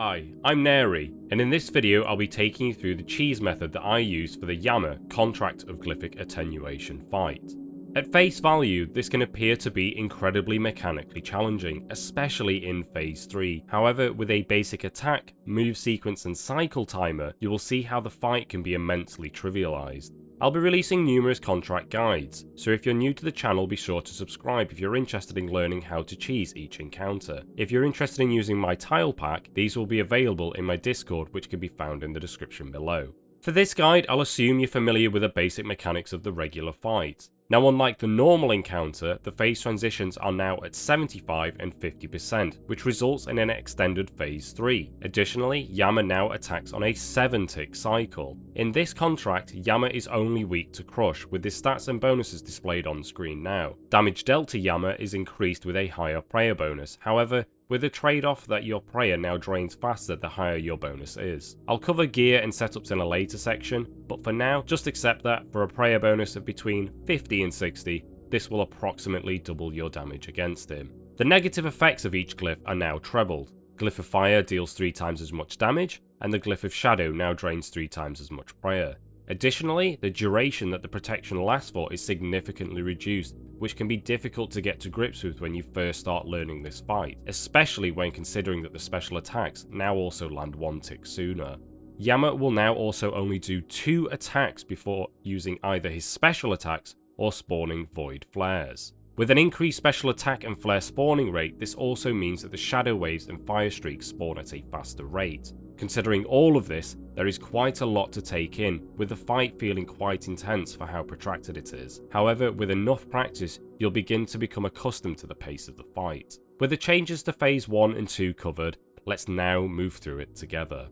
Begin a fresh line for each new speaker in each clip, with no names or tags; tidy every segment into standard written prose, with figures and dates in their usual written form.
Hi, I'm Nairy, and in this video I'll be taking you through the cheese method that I use for the Yama Contract of Glyphic Attenuation fight. At face value, this can appear to be incredibly mechanically challenging, especially in phase 3. However, with a basic attack, move sequence and cycle timer, you will see how the fight can be immensely trivialized. I'll be releasing numerous contract guides, so if you're new to the channel be sure to subscribe if you're interested in learning how to cheese each encounter. If you're interested in using my tile pack, these will be available in my Discord, which can be found in the description below. For this guide, I'll assume you're familiar with the basic mechanics of the regular fight. Now, unlike the normal encounter, the phase transitions are now at 75 and 50%, which results in an extended phase 3. Additionally, Yama now attacks on a 7-tick cycle. In this contract, Yama is only weak to crush, with his stats and bonuses displayed on screen now. Damage dealt to Yama is increased with a higher prayer bonus, however, with the trade-off that your prayer now drains faster the higher your bonus is. I'll cover gear and setups in a later section, but for now, just accept that for a prayer bonus of between 50 and 60, this will approximately double your damage against him. The negative effects of each glyph are now trebled. Glyph of Fire deals 3 times as much damage, and the Glyph of Shadow now drains 3 times as much prayer. Additionally, the duration that the protection lasts for is significantly reduced, which can be difficult to get to grips with when you first start learning this fight, especially when considering that the special attacks now also land 1 tick sooner. Yama will now also only do 2 attacks before using either his special attacks or spawning void flares. With an increased special attack and flare spawning rate, this also means that the shadow waves and fire streaks spawn at a faster rate. Considering all of this, there is quite a lot to take in, with the fight feeling quite intense for how protracted it is. However, with enough practice, you'll begin to become accustomed to the pace of the fight. With the changes to phase 1 and 2 covered, let's now move through it together.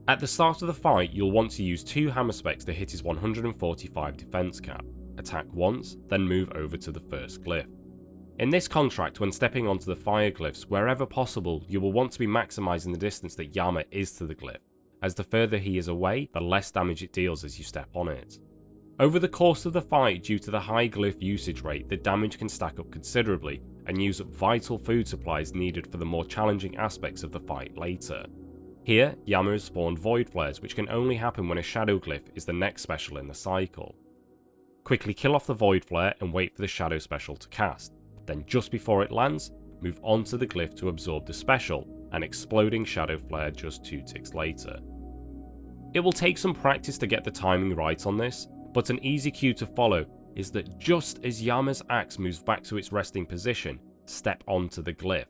At the start of the fight, you'll want to use 2 hammer specs to hit his 145 defense cap. Attack once, then move over to the first glyph. In this contract, when stepping onto the fire glyphs, wherever possible, you will want to be maximizing the distance that Yama is to the glyph, as the further he is away, the less damage it deals as you step on it. Over the course of the fight, due to the high glyph usage rate, the damage can stack up considerably and use up vital food supplies needed for the more challenging aspects of the fight later. Here, Yama has spawned void flares, which can only happen when a shadow glyph is the next special in the cycle. Quickly kill off the void flare and wait for the shadow special to cast. Then just before it lands, move onto the glyph to absorb the special, an exploding shadow flare just 2 ticks later. It will take some practice to get the timing right on this, but an easy cue to follow is that just as Yama's axe moves back to its resting position, step onto the glyph.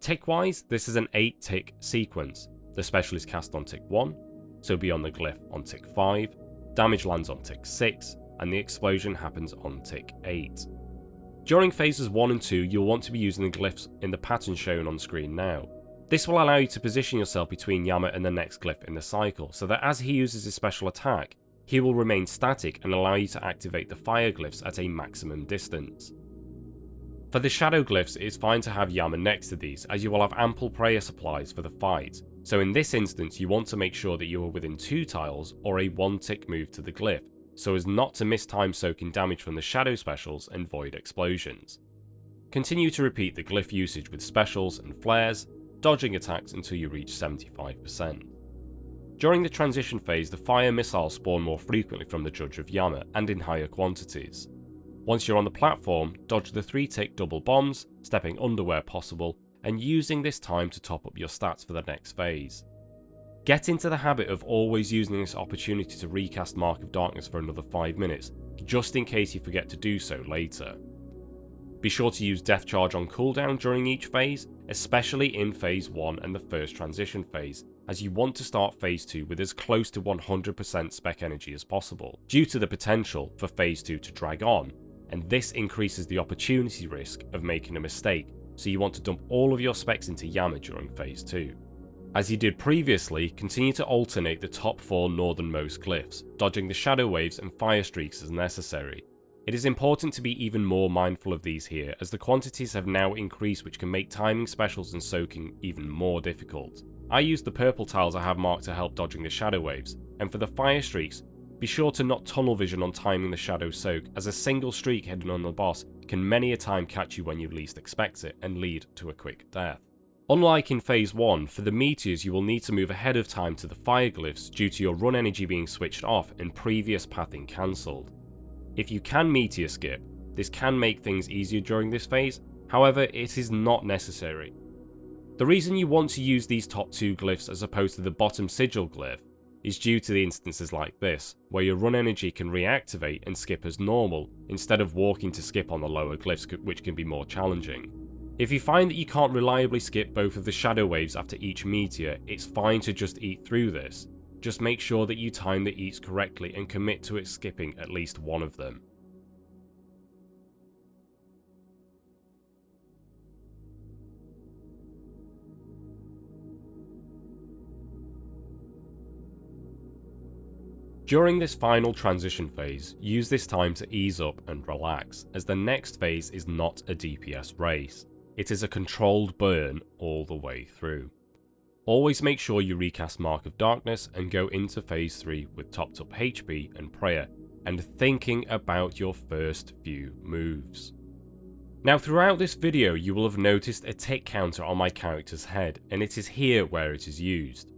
Tick-wise, this is an 8-tick sequence. The special is cast on tick 1, so be on the glyph on tick 5, damage lands on tick 6, and the explosion happens on tick 8. During phases 1 and 2, you'll want to be using the glyphs in the pattern shown on screen now. This will allow you to position yourself between Yama and the next glyph in the cycle, so that as he uses his special attack, he will remain static and allow you to activate the fire glyphs at a maximum distance. For the shadow glyphs, it is fine to have Yama next to these, as you will have ample prayer supplies for the fight, so in this instance you want to make sure that you are within 2 tiles or a 1-tick move to the glyph, so as not to miss time soaking damage from the shadow specials and void explosions. Continue to repeat the glyph usage with specials and flares, dodging attacks until you reach 75%. During the transition phase, the fire missiles spawn more frequently from the Judge of Yama and in higher quantities. Once you're on the platform, dodge the 3-tick double bombs, stepping under where possible, and using this time to top up your stats for the next phase. Get into the habit of always using this opportunity to recast Mark of Darkness for another 5 minutes, just in case you forget to do so later. Be sure to use Death Charge on cooldown during each phase, especially in phase 1 and the first transition phase, as you want to start phase 2 with as close to 100% spec energy as possible, due to the potential for phase 2 to drag on, and this increases the opportunity risk of making a mistake, so you want to dump all of your specs into Yama during phase 2. As you did previously, continue to alternate the top 4 northernmost glyphs, dodging the shadow waves and fire streaks as necessary. It is important to be even more mindful of these here, as the quantities have now increased, which can make timing specials and soaking even more difficult. I use the purple tiles I have marked to help dodging the shadow waves, and for the fire streaks, be sure to not tunnel vision on timing the shadow soak, as a single streak hidden on the boss can many a time catch you when you least expect it and lead to a quick death. Unlike in Phase 1, for the meteors you will need to move ahead of time to the fire glyphs due to your run energy being switched off and previous pathing cancelled. If you can meteor skip, this can make things easier during this phase, however it is not necessary. The reason you want to use these top two glyphs as opposed to the bottom sigil glyph is due to the instances like this, where your run energy can reactivate and skip as normal instead of walking to skip on the lower glyphs, which can be more challenging. If you find that you can't reliably skip both of the shadow waves after each meteor, it's fine to just eat through this. Just make sure that you time the eats correctly and commit to it skipping at least one of them. During this final transition phase, use this time to ease up and relax, as the next phase is not a DPS race. It is a controlled burn all the way through. Always make sure you recast Mark of Darkness and go into phase 3 with topped up HP and prayer, and thinking about your first few moves. Now throughout this video you will have noticed a tick counter on my character's head, and it is here where it is used.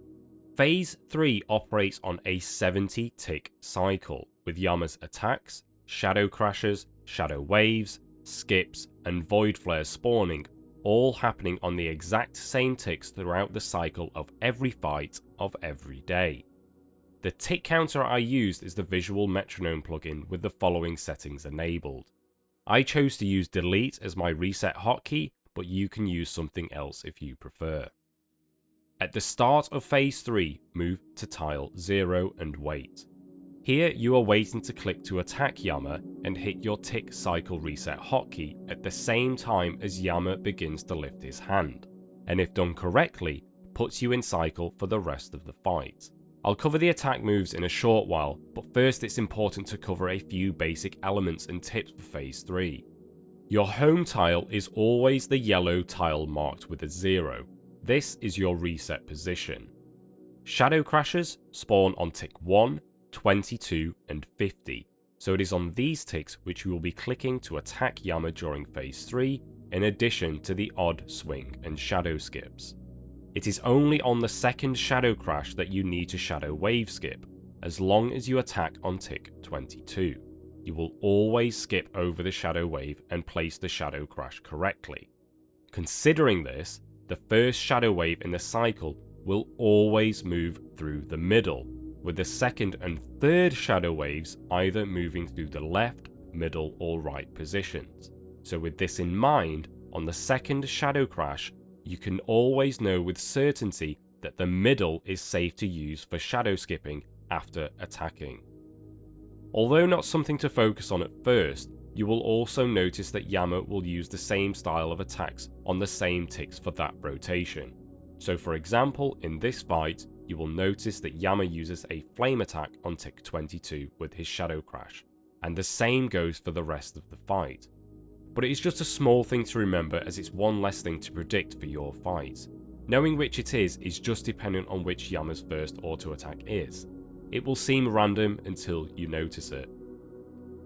Phase 3 operates on a 70 tick cycle, with Yama's attacks, shadow crashes, shadow waves, skips, and void flares spawning, all happening on the exact same ticks throughout the cycle of every fight of every day. The tick counter I used is the visual metronome plugin with the following settings enabled. I chose to use delete as my reset hotkey, but you can use something else if you prefer. At the start of phase 3, move to tile 0 and wait. Here you are waiting to click to attack Yama and hit your tick cycle reset hotkey at the same time as Yama begins to lift his hand, and if done correctly, puts you in cycle for the rest of the fight. I'll cover the attack moves in a short while, but first it's important to cover a few basic elements and tips for phase 3. Your home tile is always the yellow tile marked with a 0. This is your reset position. Shadow crashes spawn on tick 1, 22 and 50, so it is on these ticks which you will be clicking to attack Yama during phase 3, in addition to the odd swing and shadow skips. It is only on the second shadow crash that you need to shadow wave skip, as long as you attack on tick 22. You will always skip over the shadow wave and place the shadow crash correctly. Considering this, the first shadow wave in the cycle will always move through the middle, with the second and third shadow waves either moving through the left, middle or right positions. So with this in mind, on the second shadow crash, you can always know with certainty that the middle is safe to use for shadow skipping after attacking. Although not something to focus on at first, you will also notice that Yama will use the same style of attacks on the same ticks for that rotation. So for example, in this fight, you will notice that Yama uses a flame attack on tick 22 with his shadow crash, and the same goes for the rest of the fight. But it is just a small thing to remember, as it's one less thing to predict for your fight. Knowing which it is just dependent on which Yama's first auto attack is. It will seem random until you notice it.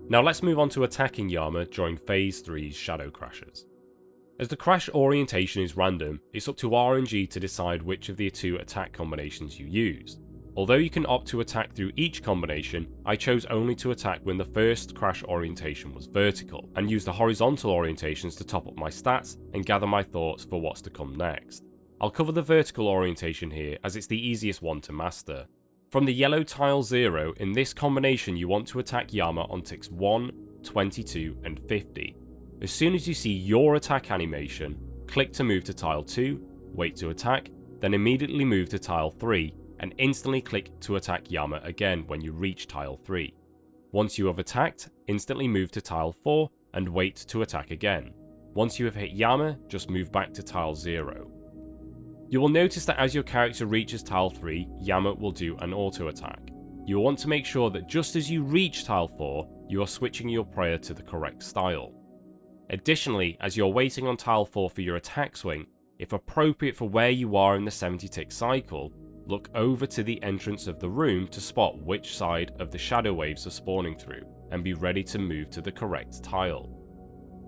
Now let's move on to attacking Yama during phase 3's shadow crashes. As the crash orientation is random, it's up to RNG to decide which of the two attack combinations you use. Although you can opt to attack through each combination, I chose only to attack when the first crash orientation was vertical, and use the horizontal orientations to top up my stats and gather my thoughts for what's to come next. I'll cover the vertical orientation here as it's the easiest one to master. From the yellow tile 0, in this combination you want to attack Yama on ticks 1, 22 and 50. As soon as you see your attack animation, click to move to tile 2, wait to attack, then immediately move to tile 3 and instantly click to attack Yama again when you reach tile 3. Once you have attacked, instantly move to tile 4 and wait to attack again. Once you have hit Yama, just move back to tile 0. You will notice that as your character reaches tile 3, Yama will do an auto attack. You will want to make sure that just as you reach tile 4, you are switching your prayer to the correct style. Additionally, as you're waiting on tile 4 for your attack swing, if appropriate for where you are in the 70 tick cycle, look over to the entrance of the room to spot which side of the shadow waves are spawning through, and be ready to move to the correct tile.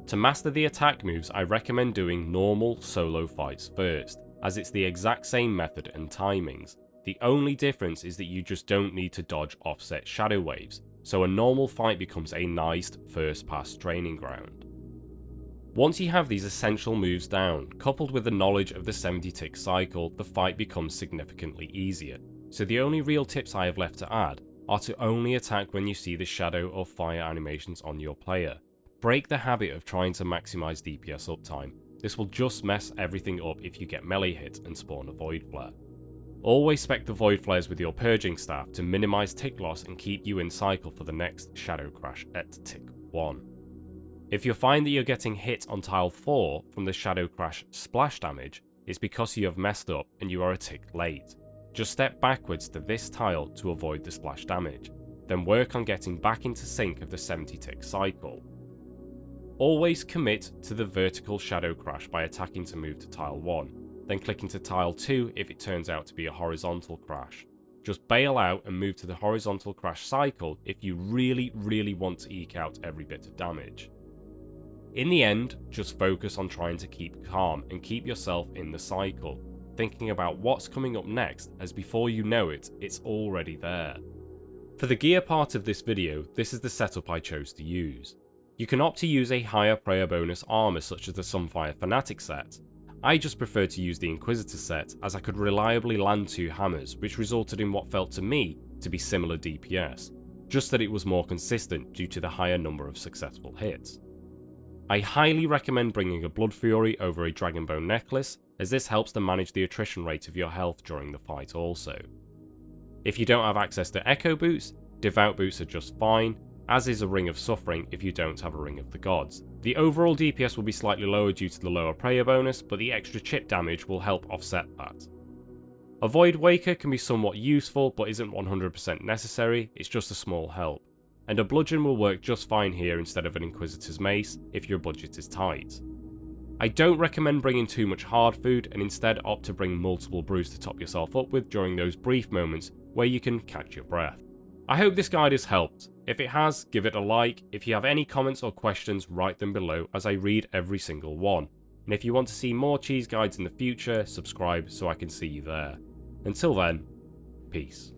To master the attack moves, I recommend doing normal solo fights first, as it's the exact same method and timings. The only difference is that you just don't need to dodge offset shadow waves, so a normal fight becomes a nice first pass training ground. Once you have these essential moves down, coupled with the knowledge of the 70-tick cycle, the fight becomes significantly easier, so the only real tips I have left to add are to only attack when you see the shadow or fire animations on your player. Break the habit of trying to maximize DPS uptime. This will just mess everything up if you get melee hits and spawn a Void Flare. Always spec the Void Flares with your Purging Staff to minimize tick loss and keep you in cycle for the next Shadow Crash at tick 1. If you find that you're getting hit on tile 4 from the Shadow Crash splash damage, it's because you have messed up and you are a tick late. Just step backwards to this tile to avoid the splash damage, then work on getting back into sync of the 70-tick cycle. Always commit to the vertical Shadow Crash by attacking to move to tile 1, then clicking to tile 2 if it turns out to be a horizontal crash. Just bail out and move to the horizontal crash cycle if you really want to eke out every bit of damage. In the end, just focus on trying to keep calm and keep yourself in the cycle, thinking about what's coming up next, as before you know it, it's already there. For the gear part of this video, this is the setup I chose to use. You can opt to use a higher prayer bonus armor such as the Sunfire Fanatic set. I just preferred to use the Inquisitor set as I could reliably land 2 hammers, which resulted in what felt to me to be similar DPS, just that it was more consistent due to the higher number of successful hits. I highly recommend bringing a Blood Fury over a Dragonbone Necklace, as this helps to manage the attrition rate of your health during the fight also. If you don't have access to Echo Boots, Devout Boots are just fine, as is a Ring of Suffering if you don't have a Ring of the Gods. The overall DPS will be slightly lower due to the lower prayer bonus, but the extra chip damage will help offset that. A Void Waker can be somewhat useful, but isn't 100% necessary, it's just a small help. And a Bludgeon will work just fine here instead of an Inquisitor's Mace if your budget is tight. I don't recommend bringing too much hard food, and instead opt to bring multiple brews to top yourself up with during those brief moments where you can catch your breath. I hope this guide has helped. If it has, give it a like. If you have any comments or questions, write them below as I read every single one. And if you want to see more cheese guides in the future, subscribe so I can see you there. Until then, peace.